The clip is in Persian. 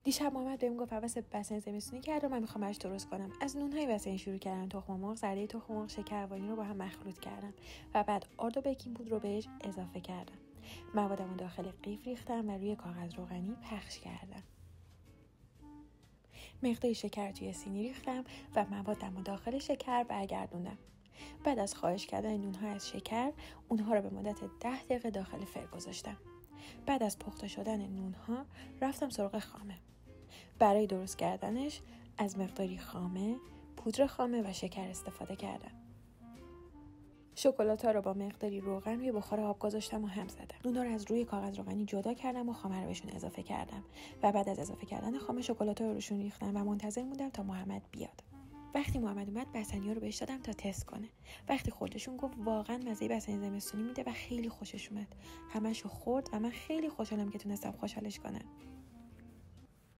دیشب محمد بهم گفت حواس بسنج زمستونی کرد و من میخوام براش درست کنم. از نونهای بسنج شروع کردم، تخم مرغ، زرده تخم مرغ، شکر وانیل رو با هم مخلوط کردم و بعد آرد و بیکینگ پودر رو بهش اضافه کردم. موادمو داخل قیف ریختم و روی کاغذ روغنی پخش کردم. مقدار شکر توی سینی ریختم و موادمو داخل شکر برگردوندم. بعد از خارج کردن نونها از شکر، اونها رو به مدت 10 دقیقه داخل فر گذاشتم. بعد از پخته شدن نونها رفتم سراغ خامه. برای درست کردنش از مقداری خامه، پودر خامه و شکر استفاده کردم. شکلات ها رو با مقداری روغن روی بخار آب گذاشتم و هم زدم. نونها رو از روی کاغذ روغنی جدا کردم و خامه رو بهشون اضافه کردم و بعد از اضافه کردن خامه شکلات ها رو روشون ریختم و منتظر موندم تا محمد بیاد. وقتی محمد اومد بستنی‌ها رو بهش دادم تا تست کنه. وقتی خوردشون گفت واقعا مزه بستنی زمستونی میده و خیلی خوشش اومد. همه‌شو خورد و من خیلی خوشحالم که تونستم خوشحالش کنم.